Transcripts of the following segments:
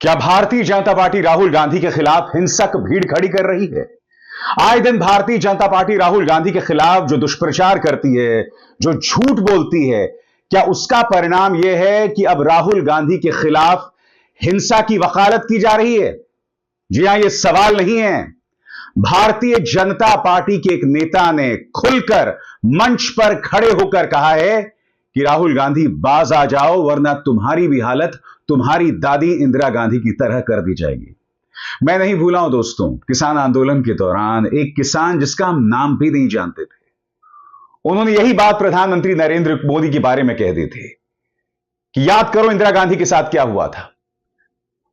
क्या भारतीय जनता पार्टी राहुल गांधी के खिलाफ हिंसक भीड़ खड़ी कर रही है? आए दिन भारतीय जनता पार्टी राहुल गांधी के खिलाफ जो दुष्प्रचार करती है, जो झूठ बोलती है, क्या उसका परिणाम यह है कि अब राहुल गांधी के खिलाफ हिंसा की वकालत की जा रही है? जी हां, यह सवाल नहीं है। भारतीय जनता पार्टी के एक नेता ने खुलकर मंच पर खड़े होकर कहा है कि राहुल गांधी बाज आ जाओ, वरना तुम्हारी भी हालत तुम्हारी दादी इंदिरा गांधी की तरह कर दी जाएगी। मैं नहीं भूला हूं दोस्तों, किसान आंदोलन के दौरान एक किसान जिसका हम नाम भी नहीं जानते थे, उन्होंने यही बात प्रधानमंत्री नरेंद्र मोदी के बारे में कह दी थी कि याद करो इंदिरा गांधी के साथ क्या हुआ था।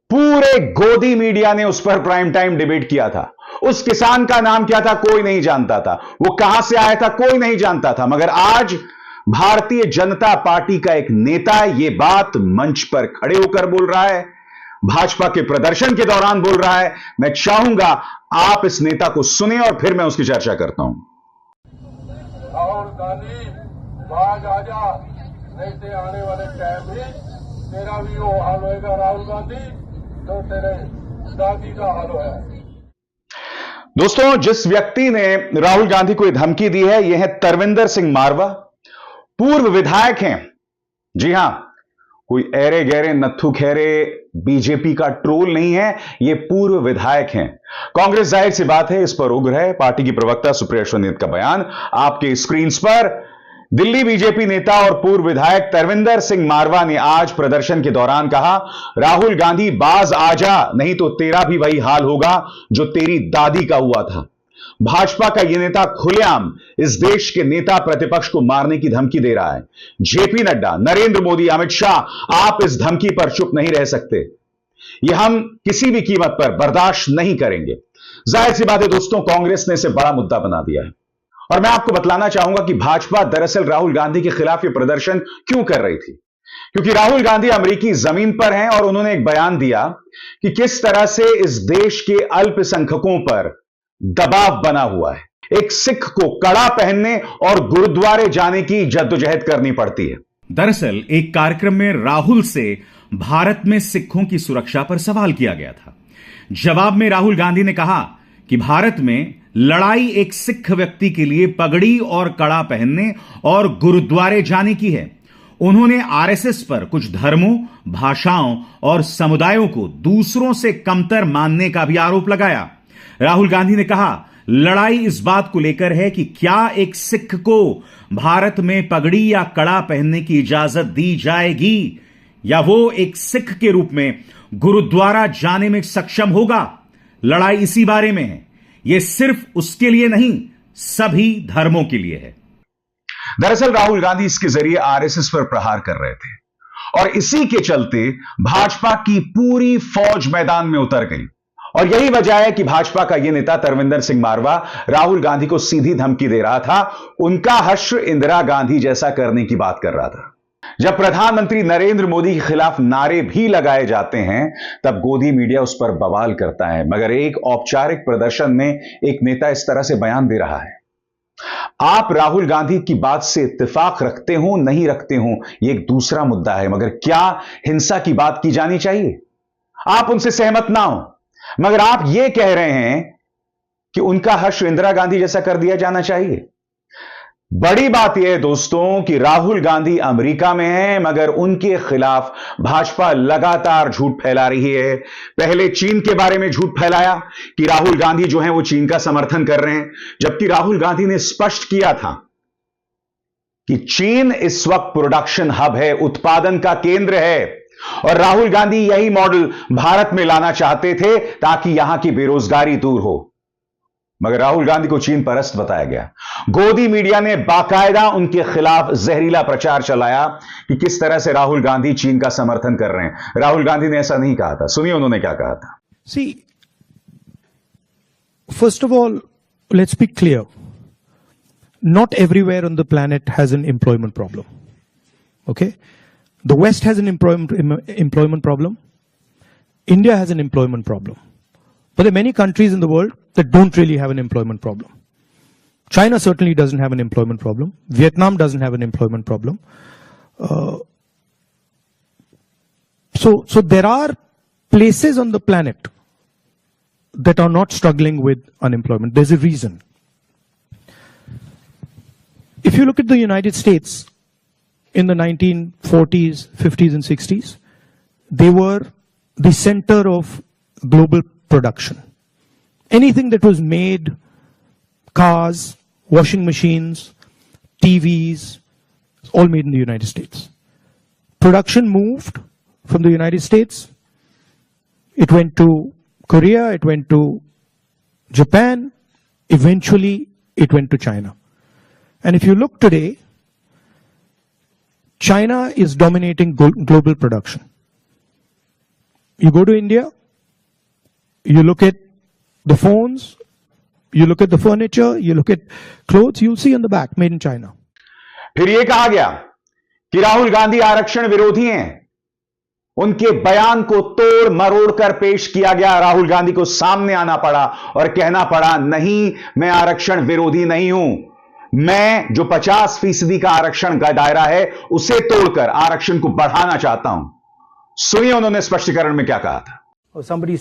पूरे गोदी मीडिया ने उस पर प्राइम टाइम डिबेट किया था। उस किसान का नाम क्या था कोई नहीं जानता था, वो कहां से आया था कोई नहीं जानता था, मगर आज भारतीय जनता पार्टी का एक नेता यह बात मंच पर खड़े होकर बोल रहा है, भाजपा के प्रदर्शन के दौरान बोल रहा है। मैं चाहूंगा आप इस नेता को सुने और फिर मैं उसकी चर्चा करता हूं। राहुल गांधी बाज आजा, नहीं तो आने वाले टाइम में तेरा भी वो हाल होएगा राहुल गांधी, तो तेरे दादी का हाल होया। दोस्तों, जिस व्यक्ति ने राहुल गांधी को यह धमकी दी है, यह है तरविंदर सिंह मारवा, पूर्व विधायक हैं। जी हां, कोई ऐरे गहरे नत्थु खैरे बीजेपी का ट्रोल नहीं है, ये पूर्व विधायक हैं। कांग्रेस जाहिर सी बात है इस पर उग्र है। पार्टी की प्रवक्ता सुप्रिया श्रीनिवास का बयान आपके स्क्रीन पर। दिल्ली बीजेपी नेता और पूर्व विधायक तरविंदर सिंह मारवा ने आज प्रदर्शन के दौरान कहा, राहुल गांधी बाज आजा, नहीं तो तेरा भी वही हाल होगा जो तेरी दादी का हुआ था। भाजपा का यह नेता खुलेआम इस देश के नेता प्रतिपक्ष को मारने की धमकी दे रहा है। जेपी नड्डा, नरेंद्र मोदी, अमित शाह, आप इस धमकी पर चुप नहीं रह सकते। यह हम किसी भी कीमत पर बर्दाश्त नहीं करेंगे। जाहिर सी बात है दोस्तों, कांग्रेस ने इसे बड़ा मुद्दा बना दिया है और मैं आपको बतलाना चाहूंगा कि भाजपा दरअसल राहुल गांधी के खिलाफ यह प्रदर्शन क्यों कर रही थी, क्योंकि राहुल गांधी अमेरिकी जमीन पर हैं और उन्होंने एक बयान दिया कि किस तरह से इस देश के अल्पसंख्यकों पर दबाव बना हुआ है। एक सिख को कड़ा पहनने और गुरुद्वारे जाने की जद्दोजहद करनी पड़ती है। दरअसल एक कार्यक्रम में राहुल से भारत में सिखों की सुरक्षा पर सवाल किया गया था। जवाब में राहुल गांधी ने कहा कि भारत में लड़ाई एक सिख व्यक्ति के लिए पगड़ी और कड़ा पहनने और गुरुद्वारे जाने की है। उन्होंने आरएसएस पर कुछ धर्मों, भाषाओं और समुदायों को दूसरों से कमतर मानने का भी आरोप लगाया। राहुल गांधी ने कहा, लड़ाई इस बात को लेकर है कि क्या एक सिख को भारत में पगड़ी या कड़ा पहनने की इजाजत दी जाएगी या वो एक सिख के रूप में गुरुद्वारा जाने में सक्षम होगा। लड़ाई इसी बारे में है। यह सिर्फ उसके लिए नहीं, सभी धर्मों के लिए है। दरअसल राहुल गांधी इसके जरिए आरएसएस पर प्रहार कर रहे थे और इसी के चलते भाजपा की पूरी फौज मैदान में उतर गई। और यही वजह है कि भाजपा का यह नेता तरविंदर सिंह मारवा राहुल गांधी को सीधी धमकी दे रहा था। उनका हश्र इंदिरा गांधी जैसा करने की बात कर रहा था। जब प्रधानमंत्री नरेंद्र मोदी के खिलाफ नारे भी लगाए जाते हैं, तब गोदी मीडिया उस पर बवाल करता है, मगर एक औपचारिक प्रदर्शन में एक नेता इस तरह से बयान दे रहा है। आप राहुल गांधी की बात से इत्तेफाक रखते हो नहीं रखते हो, यह एक दूसरा मुद्दा है, मगर क्या हिंसा की बात की जानी चाहिए? आप उनसे सहमत ना हो, मगर आप यह कह रहे हैं कि उनका हश्र इंदिरा गांधी जैसा कर दिया जाना चाहिए। बड़ी बात यह है दोस्तों कि राहुल गांधी अमेरिका में हैं, मगर उनके खिलाफ भाजपा लगातार झूठ फैला रही है। पहले चीन के बारे में झूठ फैलाया कि राहुल गांधी जो है वो चीन का समर्थन कर रहे हैं, जबकि राहुल गांधी ने स्पष्ट किया था कि चीन इस वक्त प्रोडक्शन हब है, उत्पादन का केंद्र है और राहुल गांधी यही मॉडल भारत में लाना चाहते थे ताकि यहां की बेरोजगारी दूर हो, मगर राहुल गांधी को चीन परस्त बताया गया। गोदी मीडिया ने बाकायदा उनके खिलाफ जहरीला प्रचार चलाया कि किस तरह से राहुल गांधी चीन का समर्थन कर रहे हैं। राहुल गांधी ने ऐसा नहीं कहा था। सुनिए उन्होंने क्या कहा था। See, first of all, let's be clear. Not everywhere on the planet has an employment problem. Okay? The West has an employment problem. India has an employment problem. But there are many countries in the world that don't really have an employment problem. China certainly doesn't have an employment problem. Vietnam doesn't have an employment problem. So there are places on the planet that are not struggling with unemployment. There's a reason. If you look at the United States in the 1940s, 50s, and 60s, they were the center of global production. Anything that was made, cars, washing machines, TVs, all made in the United States. Production moved from the United States. It went to Korea, it went to Japan, eventually it went to China. And if you look today, China is dominating global production. You go to India, you look at the phones, you look at the furniture, you look at clothes, you'll see on the back, made in China. फिर यह कहा गया कि राहुल गांधी आरक्षण विरोधी हैं। उनके बयान को तोड़ मरोड़ कर पेश किया गया। राहुल गांधी को सामने आना पड़ा और कहना पड़ा, नहीं, मैं आरक्षण विरोधी नहीं हूं। मैं जो 50% का आरक्षण का दायरा है उसे तोड़कर आरक्षण को बढ़ाना चाहता हूं। सुनिए उन्होंने स्पष्टीकरण में क्या कहा था। Somebody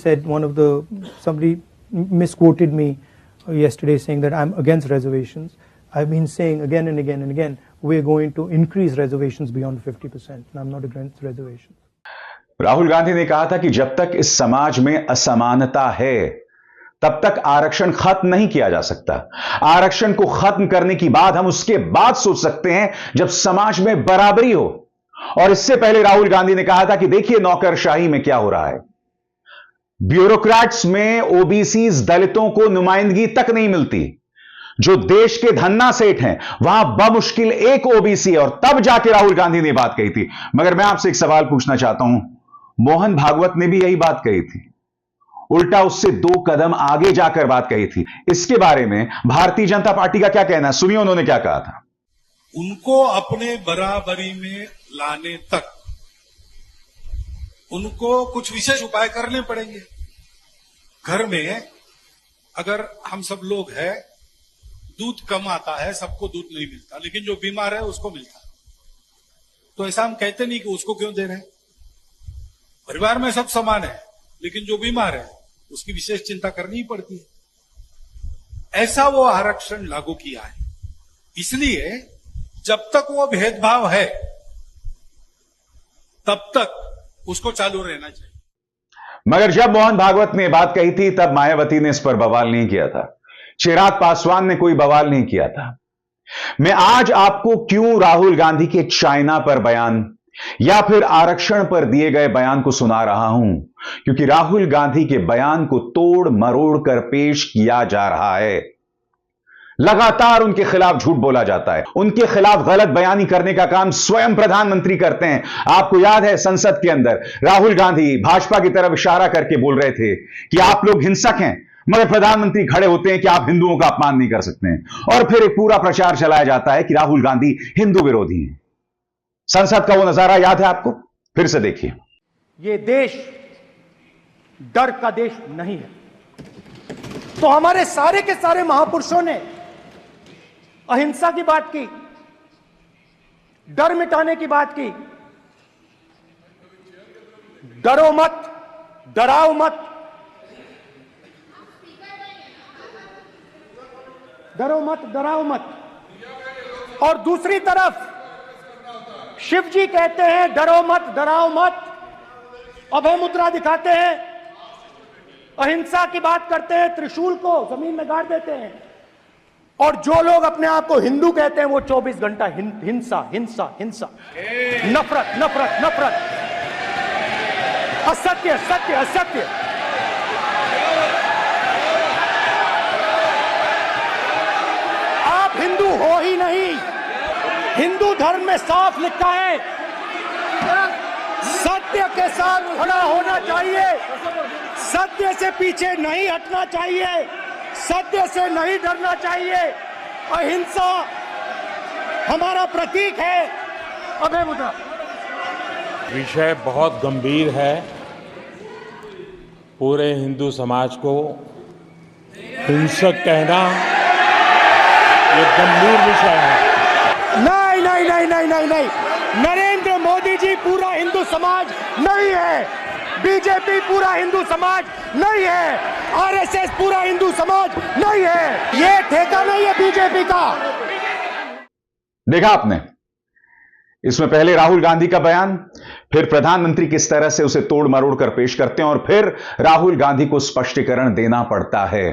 misquoted me yesterday saying that I'm against reservations. I've been saying again and again and again, we're going to increase reservations beyond 50%. And I'm not against reservations. Rahul Gandhi ने कहा था कि जब तक इस समाज में असमानता है तब तक आरक्षण खत्म नहीं किया जा सकता। आरक्षण को खत्म करने की बात हम उसके बाद सोच सकते हैं जब समाज में बराबरी हो। और इससे पहले राहुल गांधी ने कहा था कि देखिए नौकरशाही में क्या हो रहा है। ब्यूरोक्रेट्स में ओबीसीज दलितों को नुमाइंदगी तक नहीं मिलती। जो देश के धन्ना सेठ हैं वहां बमुश्किल एक ओबीसी, और तब जाके राहुल गांधी ने बात कही थी। मगर मैं आपसे एक सवाल पूछना चाहता हूं, मोहन भागवत ने भी यही बात कही थी, उल्टा उससे 2 कदम आगे जाकर बात कही थी। इसके बारे में भारतीय जनता पार्टी का क्या कहना है, सुनिए उन्होंने क्या कहा था। उनको अपने बराबरी में लाने तक उनको कुछ विशेष उपाय करने पड़ेंगे। घर में अगर हम सब लोग हैं, दूध कम आता है, सबको दूध नहीं मिलता, लेकिन जो बीमार है उसको मिलता है, तो ऐसा हम कहते नहीं कि उसको क्यों दे रहे हैं। परिवार में सब समान है, लेकिन जो बीमार है उसकी विशेष चिंता करनी पड़ती है। ऐसा वो आरक्षण लागू किया है। इसलिए जब तक वो भेदभाव है तब तक उसको चालू रहना चाहिए। मगर जब मोहन भागवत ने बात कही थी तब मायावती ने इस पर बवाल नहीं किया था, चिराग पासवान ने कोई बवाल नहीं किया था। मैं आज आपको क्यों राहुल गांधी के चाइना पर बयान या फिर आरक्षण पर दिए गए बयान को सुना रहा हूं, क्योंकि राहुल गांधी के बयान को तोड़ मरोड़ कर पेश किया जा रहा है। लगातार उनके खिलाफ झूठ बोला जाता है, उनके खिलाफ गलत बयानी करने का काम स्वयं प्रधानमंत्री करते हैं। आपको याद है संसद के अंदर राहुल गांधी भाजपा की तरफ इशारा करके बोल रहे थे कि आप लोग हिंसक हैं, मगर प्रधानमंत्री खड़े होते हैं कि आप हिंदुओं का अपमान नहीं कर सकते हैं। और फिर एक पूरा प्रचार चलाया जाता है कि राहुल गांधी हिंदू विरोधी हैं। संसद का वो नजारा याद है आपको? फिर से देखिए। ये देश डर का देश नहीं है। तो हमारे सारे के सारे महापुरुषों ने अहिंसा की बात की, डर मिटाने की बात की। डरो मत, डराओ मत, डरो मत, डराओ मत। और दूसरी तरफ शिव जी कहते हैं डरो मत, डराओ मत, अभय मुद्रा दिखाते हैं, अहिंसा की बात करते हैं, त्रिशूल को जमीन में गाड़ देते हैं। और जो लोग अपने आप को हिंदू कहते हैं वो 24 घंटा हिंसा हिंसा हिंसा, नफरत नफरत नफरत, असत्य सत्य असत्य। आप हिंदू हो ही नहीं। हिंदू धर्म में साफ लिखा है सत्य के साथ खड़ा होना चाहिए, सत्य से पीछे नहीं हटना चाहिए, सत्य से नहीं डरना चाहिए। अहिंसा हमारा प्रतीक है। अभय मुद्रा। विषय बहुत गंभीर है। पूरे हिंदू समाज को हिंसक कहना ये गंभीर विषय है। नहीं नहीं नहीं नहीं नहीं नहीं, नरेंद्र मोदी जी पूरा हिंदू समाज नहीं है। बीजेपी पूरा हिंदू समाज नहीं है, आरएसएस पूरा हिंदू समाज नहीं है, ये ठेका नहीं है बीजेपी का। देखा आपने, इसमें पहले राहुल गांधी का बयान, फिर प्रधानमंत्री किस तरह से उसे तोड़ मरोड़ कर पेश करते हैं और फिर राहुल गांधी को स्पष्टीकरण देना पड़ता है।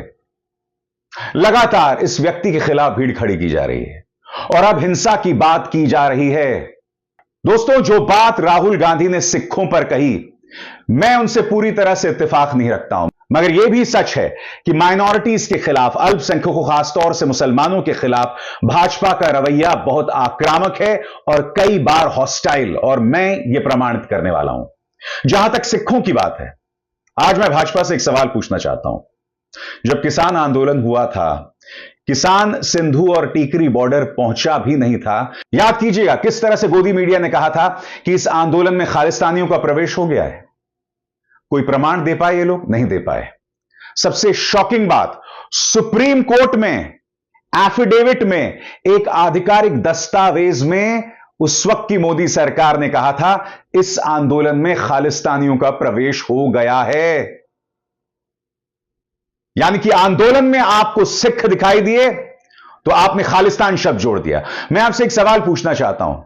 लगातार इस व्यक्ति के खिलाफ भीड़ खड़ी की जा रही है और अब हिंसा की बात की जा रही है। दोस्तों, जो बात राहुल गांधी ने सिखों पर कही, मैं उनसे पूरी तरह से इत्तेफाक नहीं रखता हूं, मगर यह भी सच है कि माइनॉरिटीज के खिलाफ, अल्पसंख्यकों खासतौर से मुसलमानों के खिलाफ भाजपा का रवैया बहुत आक्रामक है और कई बार हॉस्टाइल, और मैं यह प्रमाणित करने वाला हूं। जहां तक सिखों की बात है, आज मैं भाजपा से एक सवाल पूछना चाहता हूं। जब किसान आंदोलन हुआ था, किसान सिंधु और टीकरी बॉर्डर पहुंचा भी नहीं था। याद कीजिएगा किस तरह से गोदी मीडिया ने कहा था कि इस आंदोलन में खालिस्तानियों का प्रवेश हो गया है। कोई प्रमाण दे पाए ये लोग? नहीं दे पाए। सबसे शॉकिंग बात, सुप्रीम कोर्ट में एफिडेविट में, एक आधिकारिक दस्तावेज में उस वक्त की मोदी सरकार ने कहा था इस आंदोलन में खालिस्तानियों का प्रवेश हो गया है। यानी कि आंदोलन में आपको सिख दिखाई दिए तो आपने खालिस्तान शब्द जोड़ दिया। मैं आपसे एक सवाल पूछना चाहता हूं,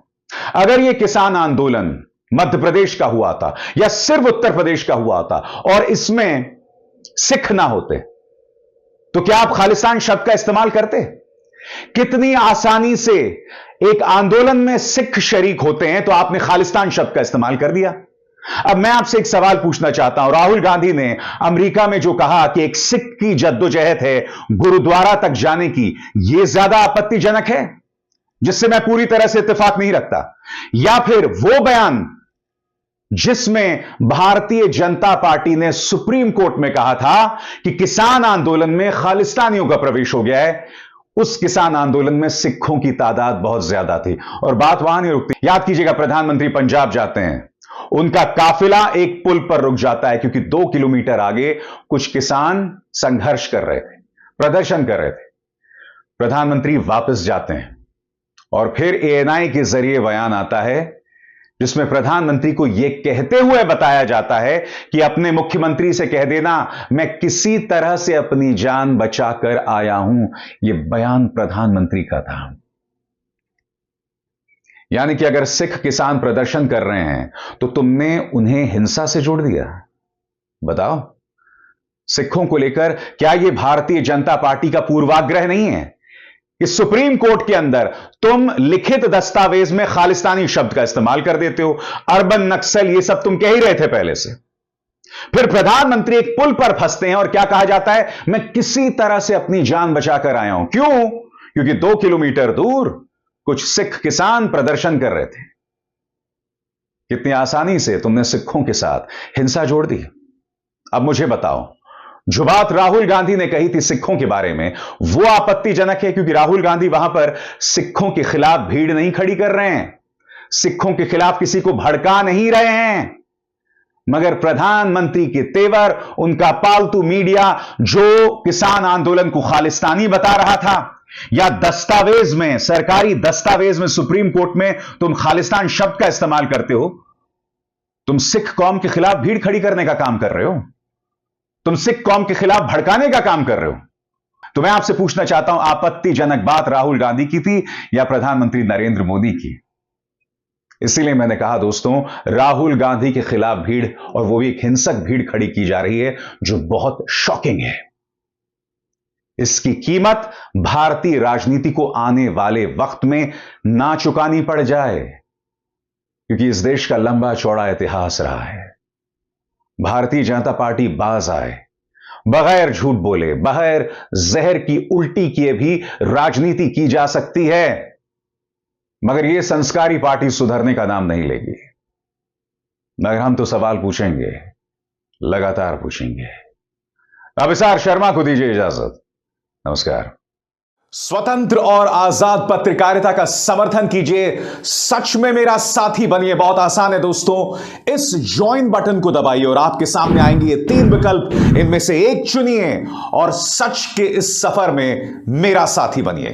अगर यह किसान आंदोलन मध्य प्रदेश का हुआ था या सिर्फ उत्तर प्रदेश का हुआ था और इसमें सिख ना होते, तो क्या आप खालिस्तान शब्द का इस्तेमाल करते? कितनी आसानी से एक आंदोलन में सिख शरीक होते हैं तो आपने खालिस्तान शब्द का इस्तेमाल कर दिया। अब मैं आपसे एक सवाल पूछना चाहता हूं, राहुल गांधी ने अमेरिका में जो कहा कि एक सिख की जद्दोजहद है गुरुद्वारा तक जाने की, यह ज्यादा आपत्तिजनक है, जिससे मैं पूरी तरह से इत्तेफाक नहीं रखता, या फिर वो बयान जिसमें भारतीय जनता पार्टी ने सुप्रीम कोर्ट में कहा था कि किसान आंदोलन में खालिस्तानियों का प्रवेश हो गया है, उस किसान आंदोलन में सिखों की तादाद बहुत ज्यादा थी और बात वहां नहीं रुकती। याद कीजिएगा, प्रधानमंत्री पंजाब जाते हैं, उनका काफिला एक पुल पर रुक जाता है क्योंकि 2 किलोमीटर आगे कुछ किसान संघर्ष कर रहे थे, प्रदर्शन कर रहे थे। प्रधानमंत्री वापस जाते हैं और फिर एएनआई के जरिए बयान आता है जिसमें प्रधानमंत्री को यह कहते हुए बताया जाता है कि अपने मुख्यमंत्री से कह देना मैं किसी तरह से अपनी जान बचाकर आया हूं। यह बयान प्रधानमंत्री का था। यानी कि अगर सिख किसान प्रदर्शन कर रहे हैं तो तुमने उन्हें हिंसा से जोड़ दिया। बताओ, सिखों को लेकर क्या यह भारतीय जनता पार्टी का पूर्वाग्रह नहीं है कि सुप्रीम कोर्ट के अंदर तुम लिखित दस्तावेज में खालिस्तानी शब्द का इस्तेमाल कर देते हो? अर्बन नक्सल, यह सब तुम कह ही रहे थे पहले से। फिर प्रधानमंत्री एक पुल पर फंसते हैं और क्या कहा जाता है, मैं किसी तरह से अपनी जान बचाकर आया हूं। क्यों? क्योंकि 2 किलोमीटर दूर कुछ सिख किसान प्रदर्शन कर रहे थे। कितनी आसानी से तुमने सिखों के साथ हिंसा जोड़ दी। अब मुझे बताओ, जो बात राहुल गांधी ने कही थी सिखों के बारे में, वो आपत्तिजनक है क्योंकि राहुल गांधी वहां पर सिखों के खिलाफ भीड़ नहीं खड़ी कर रहे हैं, सिखों के खिलाफ किसी को भड़का नहीं रहे हैं, मगर प्रधानमंत्री के तेवर उनका पालतू मीडिया जो किसान आंदोलन को खालिस्तानी बता रहा था, या दस्तावेज में, सरकारी दस्तावेज में सुप्रीम कोर्ट में तुम खालिस्तान शब्द का इस्तेमाल करते हो, तुम सिख कौम के खिलाफ भीड़ खड़ी करने का काम कर रहे हो, तुम सिख कौम के खिलाफ भड़काने का काम कर रहे हो। तो मैं आपसे पूछना चाहता हूं, आपत्तिजनक बात राहुल गांधी की थी या प्रधानमंत्री नरेंद्र मोदी की? इसीलिए मैंने कहा दोस्तों, राहुल गांधी के खिलाफ भीड़, और वो भी एक हिंसक भीड़ खड़ी की जा रही है जो बहुत शॉकिंग है। इसकी कीमत भारतीय राजनीति को आने वाले वक्त में ना चुकानी पड़ जाए, क्योंकि इस देश का लंबा चौड़ा इतिहास रहा है। भारतीय जनता पार्टी बाज आए, बगैर झूठ बोले, बगैर जहर की उल्टी किए भी राजनीति की जा सकती है, मगर यह संस्कारी पार्टी सुधरने का नाम नहीं लेगी। मगर हम तो सवाल पूछेंगे, लगातार पूछेंगे। अभिसार शर्मा को दीजिए इजाजत। नमस्कार। स्वतंत्र और आजाद पत्रकारिता का समर्थन कीजिए, सच में मेरा साथी बनिए। बहुत आसान है दोस्तों, इस ज्वाइन बटन को दबाइए और आपके सामने आएंगे ये 3 विकल्प, इनमें से एक चुनिए और सच के इस सफर में मेरा साथी बनिए।